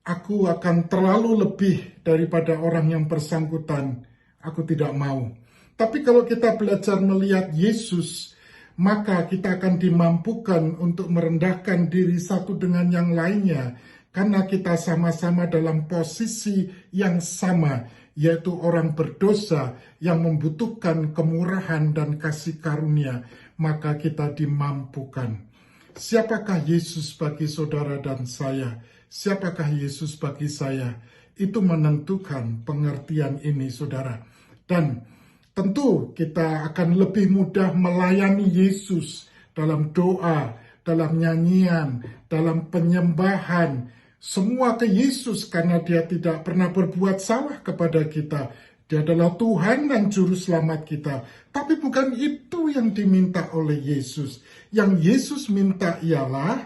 Aku akan terlalu lebih daripada orang yang bersangkutan. Aku tidak mau. Tapi kalau kita belajar melihat Yesus, maka kita akan dimampukan untuk merendahkan diri satu dengan yang lainnya, karena kita sama-sama dalam posisi yang sama, yaitu orang berdosa yang membutuhkan kemurahan dan kasih karunia, maka kita dimampukan. Siapakah Yesus bagi saudara dan saya? Siapakah Yesus bagi saya? Itu menentukan pengertian ini, saudara. Dan tentu kita akan lebih mudah melayani Yesus dalam doa, dalam nyanyian, dalam penyembahan. Semua ke Yesus karena dia tidak pernah berbuat salah kepada kita. Dia adalah Tuhan dan Juru Selamat kita. Tapi bukan itu yang diminta oleh Yesus. Yang Yesus minta ialah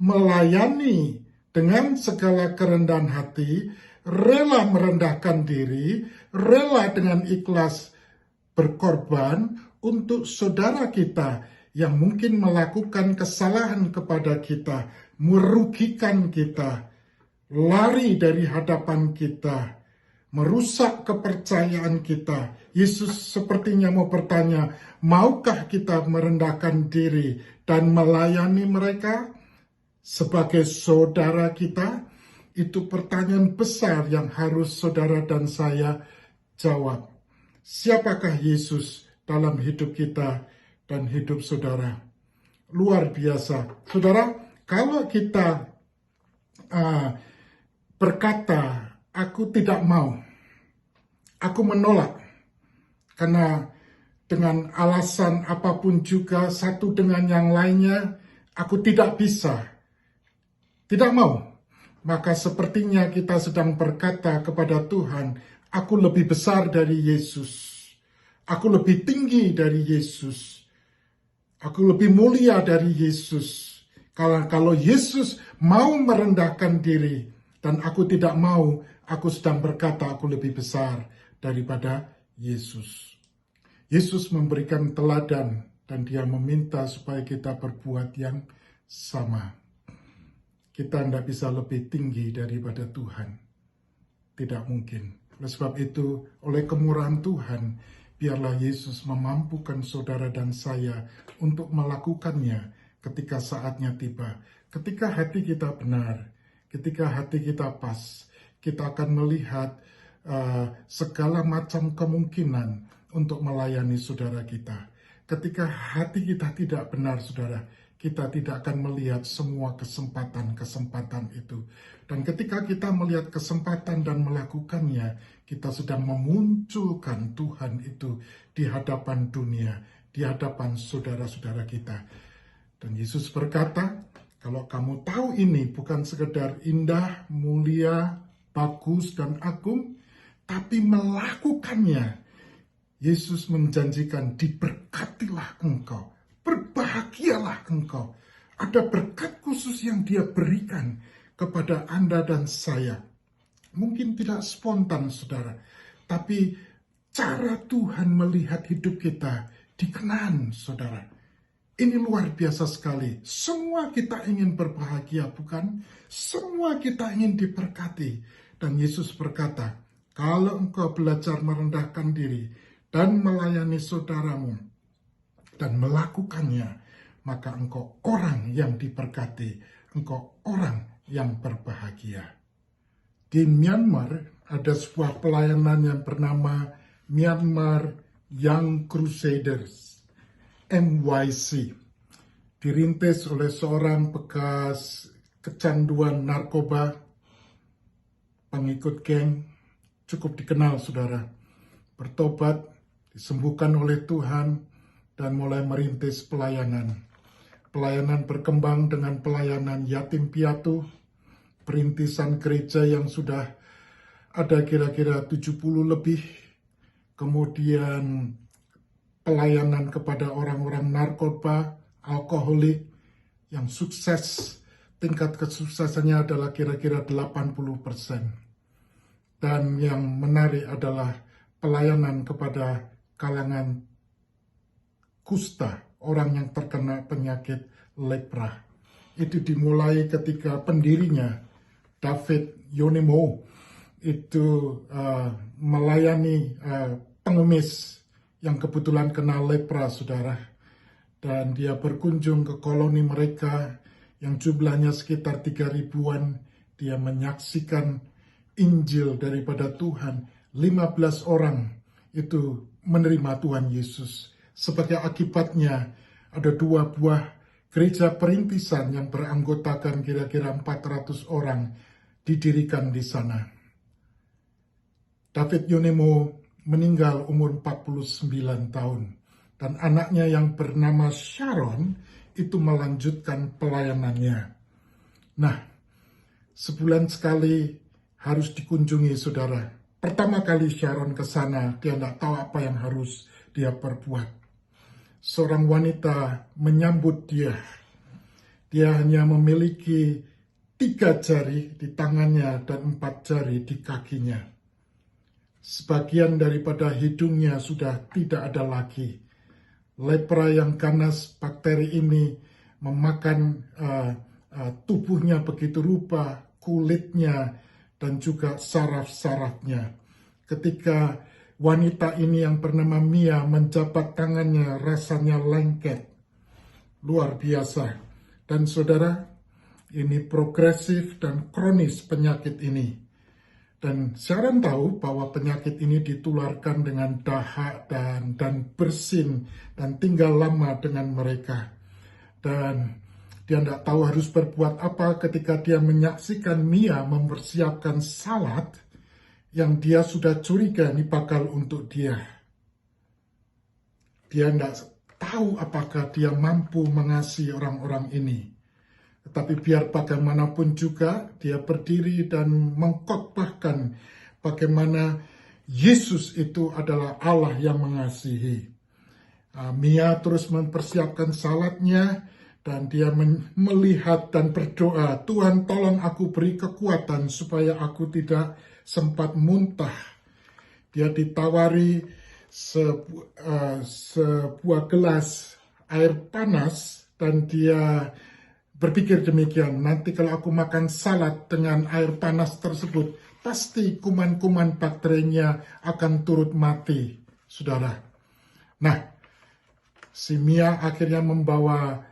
melayani dengan segala kerendahan hati, rela merendahkan diri, rela dengan ikhlas berkorban untuk saudara kita yang mungkin melakukan kesalahan kepada kita, merugikan kita, lari dari hadapan kita, merusak kepercayaan kita. Yesus sepertinya mau bertanya, maukah kita merendahkan diri dan melayani mereka sebagai saudara kita? Itu pertanyaan besar yang harus saudara dan saya jawab. Siapakah Yesus dalam hidup kita dan hidup saudara? Luar biasa. Saudara, kalau kita berkata, aku tidak mau, aku menolak, karena dengan alasan apapun juga satu dengan yang lainnya, aku tidak bisa, tidak mau, maka sepertinya kita sedang berkata kepada Tuhan, aku lebih besar dari Yesus, aku lebih tinggi dari Yesus, aku lebih mulia dari Yesus. Kalau Yesus mau merendahkan diri dan aku tidak mau, aku sedang berkata aku lebih besar daripada Yesus. Yesus memberikan teladan dan dia meminta supaya kita berbuat yang sama. Kita tidak bisa lebih tinggi daripada Tuhan. Tidak mungkin. Oleh sebab itu, oleh kemurahan Tuhan, biarlah Yesus memampukan saudara dan saya untuk melakukannya ketika saatnya tiba. Ketika hati kita benar, ketika hati kita pas, kita akan melihat segala macam kemungkinan untuk melayani saudara kita. Ketika hati kita tidak benar, saudara, kita tidak akan melihat semua kesempatan-kesempatan itu. Dan ketika kita melihat kesempatan dan melakukannya, kita sedang memunculkan Tuhan itu di hadapan dunia, di hadapan saudara-saudara kita. Dan Yesus berkata, kalau kamu tahu ini bukan sekedar indah, mulia, bagus, dan agung, tapi melakukannya, Yesus menjanjikan, diberkatilah engkau, berbahagialah engkau. Ada berkat khusus yang dia berikan kepada Anda dan saya. Mungkin tidak spontan, saudara, tapi cara Tuhan melihat hidup kita di Kanaan, saudara. Ini luar biasa sekali. Semua kita ingin berbahagia, bukan? Semua kita ingin diberkati. Dan Yesus berkata, kalau engkau belajar merendahkan diri dan melayani saudaramu dan melakukannya, maka engkau orang yang diberkati, engkau orang yang berbahagia. Di Myanmar ada sebuah pelayanan yang bernama Myanmar Young Crusaders, MYC. Dirintis oleh seorang bekas kecanduan narkoba, pengikut geng, cukup dikenal, saudara. Bertobat, disembuhkan oleh Tuhan, dan mulai merintis pelayanan. Pelayanan berkembang dengan pelayanan yatim piatu, perintisan gereja yang sudah ada kira-kira 70 lebih, kemudian pelayanan kepada orang-orang narkoba, alkoholik, yang sukses, tingkat kesuksesannya adalah kira-kira 80%. Dan yang menarik adalah pelayanan kepada kalangan kusta, orang yang terkena penyakit lepra. Itu dimulai ketika pendirinya, David Yonemo, itu melayani pengemis yang kebetulan kena lepra, saudara. Dan dia berkunjung ke koloni mereka yang jumlahnya sekitar 3.000-an. Dia menyaksikan Injil daripada Tuhan. 15 orang itu menerima Tuhan Yesus. Sebagai akibatnya ada 2 buah gereja perintisan yang beranggotakan kira-kira 400 orang didirikan di sana. David Yonemo meninggal umur 49 tahun. Dan anaknya yang bernama Sharon itu melanjutkan pelayanannya. Nah, sebulan sekali harus dikunjungi, saudara. Pertama kali Sharon ke sana, dia tidak tahu apa yang harus dia perbuat. Seorang wanita menyambut dia. Dia hanya memiliki 3 jari di tangannya dan 4 jari di kakinya. Sebagian daripada hidungnya sudah tidak ada lagi. Lepra yang ganas, bakteri ini memakan tubuhnya begitu rupa, kulitnya, dan juga saraf-sarafnya. Ketika wanita ini yang bernama Mia menjabat tangannya, rasanya lengket. Luar biasa. Dan saudara, ini progresif dan kronis penyakit ini. Dan Sharon tahu bahwa penyakit ini ditularkan dengan dahak dan bersin dan tinggal lama dengan mereka. Dan dia tidak tahu harus berbuat apa ketika dia menyaksikan Mia mempersiapkan salad yang dia sudah curiga ini bakal untuk dia. Dia tidak tahu apakah dia mampu mengasihi orang-orang ini. Tetapi biar bagaimanapun juga, dia berdiri dan mengkhotbahkan bagaimana Yesus itu adalah Allah yang mengasihi. Mia terus mempersiapkan salatnya, dan dia melihat dan berdoa, Tuhan tolong aku beri kekuatan supaya aku tidak sempat muntah. Dia ditawari sebuah gelas air panas, dan dia berpikir demikian, nanti kalau aku makan salad dengan air panas tersebut, pasti kuman-kuman bakterinya akan turut mati, saudara. Nah, si Mia akhirnya membawa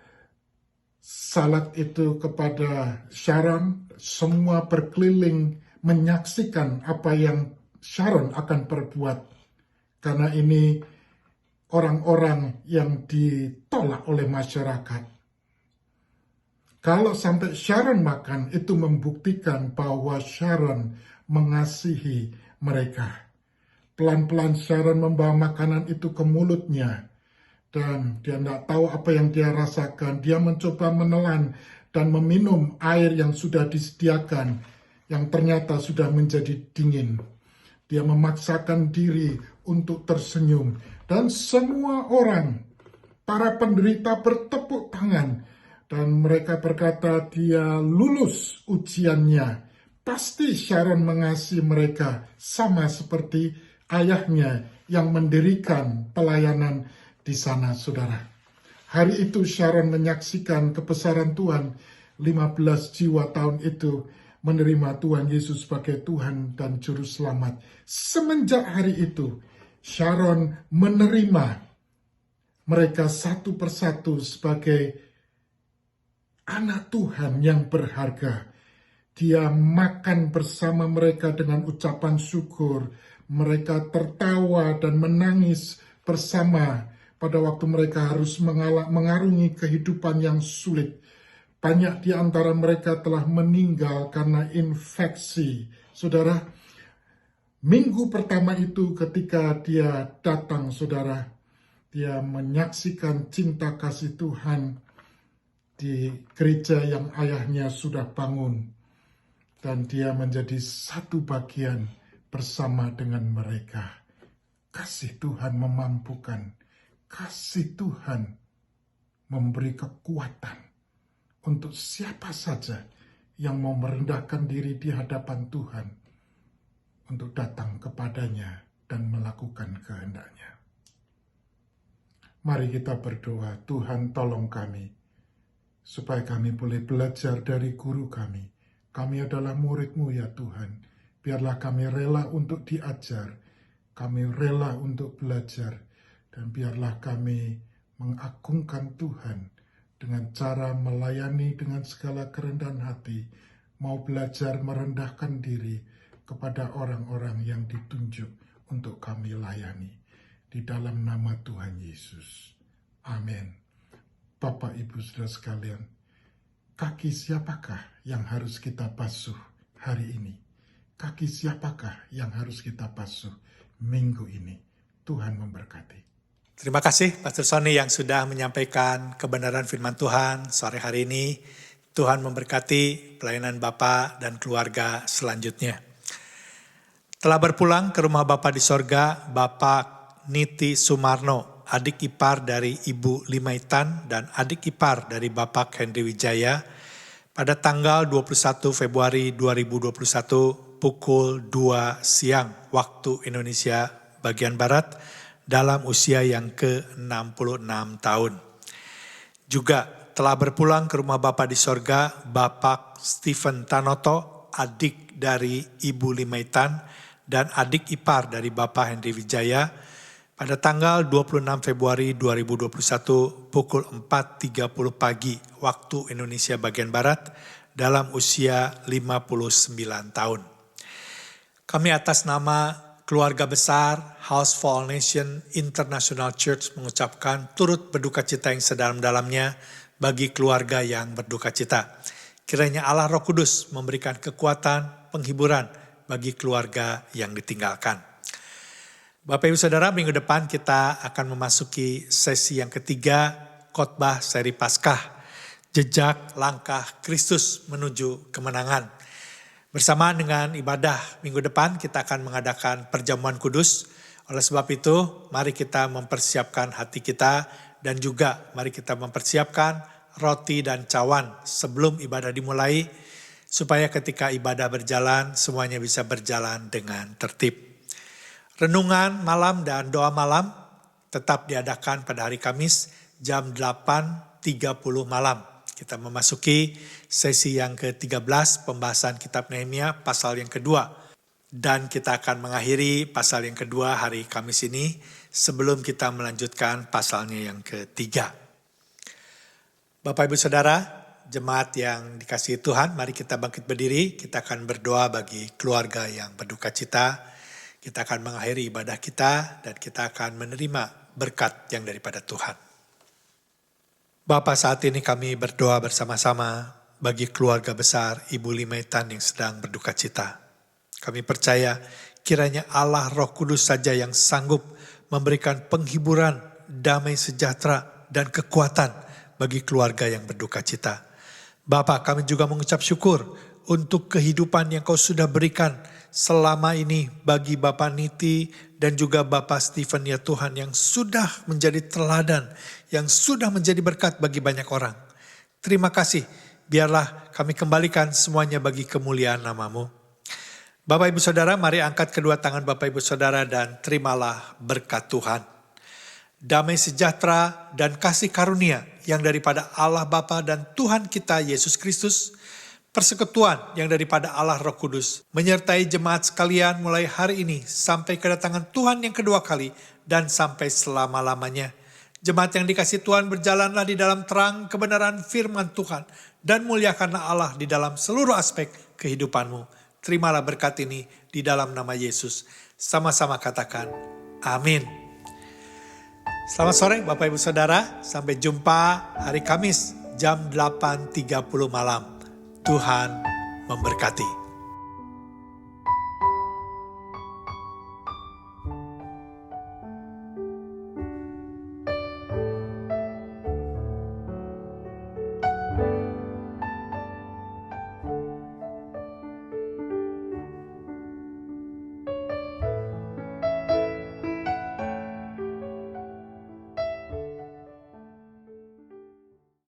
salad itu kepada Sharon, semua berkeliling menyaksikan apa yang Sharon akan perbuat. Karena ini orang-orang yang ditolak oleh masyarakat. Kalau sampai Sharon makan, itu membuktikan bahwa Sharon mengasihi mereka. Pelan-pelan Sharon membawa makanan itu ke mulutnya. Dan dia tidak tahu apa yang dia rasakan. Dia mencoba menelan dan meminum air yang sudah disediakan, yang ternyata sudah menjadi dingin. Dia memaksakan diri untuk tersenyum. Dan semua orang, para penderita bertepuk tangan. Dan mereka berkata dia lulus ujiannya. Pasti Sharon mengasihi mereka sama seperti ayahnya yang mendirikan pelayanan di sana, saudara. Hari itu Sharon menyaksikan kebesaran Tuhan. 15 jiwa tahun itu menerima Tuhan Yesus sebagai Tuhan dan Juru Selamat. Semenjak hari itu, Sharon menerima mereka satu persatu sebagai anak Tuhan yang berharga. Dia makan bersama mereka dengan ucapan syukur. Mereka tertawa dan menangis bersama pada waktu mereka harus mengarungi kehidupan yang sulit. Banyak di antara mereka telah meninggal karena infeksi. Saudara, minggu pertama itu ketika dia datang, saudara, dia menyaksikan cinta kasih Tuhan di gereja yang ayahnya sudah bangun. Dan dia menjadi satu bagian bersama dengan mereka. Kasih Tuhan memampukan. Kasih Tuhan memberi kekuatan untuk siapa saja yang mau merendahkan diri di hadapan Tuhan untuk datang kepadanya dan melakukan kehendaknya. Mari kita berdoa, Tuhan tolong kami, supaya kami boleh belajar dari guru kami. Kami adalah murid-Mu ya Tuhan. Biarlah kami rela untuk diajar, kami rela untuk belajar, dan biarlah kami mengagungkan Tuhan dengan cara melayani dengan segala kerendahan hati, mau belajar merendahkan diri kepada orang-orang yang ditunjuk untuk kami layani. Di dalam nama Tuhan Yesus. Amin. Bapak, Ibu, Saudara sekalian, kaki siapakah yang harus kita basuh hari ini? Kaki siapakah yang harus kita basuh minggu ini? Tuhan memberkati. Terima kasih Pastor Sony yang sudah menyampaikan kebenaran firman Tuhan sore hari ini. Tuhan memberkati pelayanan Bapak dan keluarga selanjutnya. Telah berpulang ke rumah Bapak di sorga, Bapak Niti Sumarno, adik ipar dari Ibu Limaitan dan adik ipar dari Bapak Henry Wijaya, pada tanggal 21 Februari 2021 pukul 2 siang waktu Indonesia bagian Barat, dalam usia yang ke-66 tahun. Juga telah berpulang ke rumah Bapa di sorga, Bapak Stephen Tanoto, adik dari Ibu Limaitan dan adik ipar dari Bapak Henry Wijaya, pada tanggal 26 Februari 2021 pukul 4.30 pagi waktu Indonesia bagian Barat, dalam usia 59 tahun. Kami atas nama keluarga besar House for All Nation International Church mengucapkan turut berduka cita yang sedalam-dalamnya bagi keluarga yang berduka cita. Kiranya Allah Roh Kudus memberikan kekuatan, penghiburan bagi keluarga yang ditinggalkan. Bapak Ibu Saudara, minggu depan kita akan memasuki sesi yang ketiga khotbah seri Paskah, jejak langkah Kristus menuju kemenangan. Bersamaan dengan ibadah minggu depan kita akan mengadakan perjamuan kudus. Oleh sebab itu, mari kita mempersiapkan hati kita dan juga mari kita mempersiapkan roti dan cawan sebelum ibadah dimulai, supaya ketika ibadah berjalan semuanya bisa berjalan dengan tertib. Renungan malam dan doa malam tetap diadakan pada hari Kamis jam 8.30 malam. Kita memasuki sesi yang ke-13 pembahasan kitab Nehemia pasal yang kedua. Dan kita akan mengakhiri pasal yang kedua hari Kamis ini sebelum kita melanjutkan pasalnya yang ketiga. Bapak Ibu Saudara, jemaat yang dikasihi Tuhan, mari kita bangkit berdiri. Kita akan berdoa bagi keluarga yang berduka cita. Kita akan mengakhiri ibadah kita dan kita akan menerima berkat yang daripada Tuhan. Bapa, saat ini kami berdoa bersama-sama bagi keluarga besar Ibu Limaitan yang sedang berduka cita. Kami percaya kiranya Allah Roh Kudus saja yang sanggup memberikan penghiburan, damai sejahtera dan kekuatan bagi keluarga yang berduka cita. Bapa, kami juga mengucap syukur untuk kehidupan yang Kau sudah berikan selama ini bagi Bapak Niti dan juga Bapak Stephen ya Tuhan, yang sudah menjadi teladan, yang sudah menjadi berkat bagi banyak orang. Terima kasih, biarlah kami kembalikan semuanya bagi kemuliaan nama-Mu. Bapak Ibu Saudara, mari angkat kedua tangan Bapak Ibu Saudara dan terimalah berkat Tuhan. Damai sejahtera dan kasih karunia yang daripada Allah Bapa dan Tuhan kita Yesus Kristus, persekutuan yang daripada Allah Roh Kudus menyertai jemaat sekalian mulai hari ini sampai kedatangan Tuhan yang kedua kali dan sampai selama-lamanya. Jemaat yang dikasihi Tuhan, berjalanlah di dalam terang kebenaran firman Tuhan dan muliakanlah Allah di dalam seluruh aspek kehidupanmu. Terimalah berkat ini di dalam nama Yesus. Sama-sama katakan amin. Selamat sore Bapak Ibu Saudara, sampai jumpa hari Kamis jam 8.30 malam. Tuhan memberkati.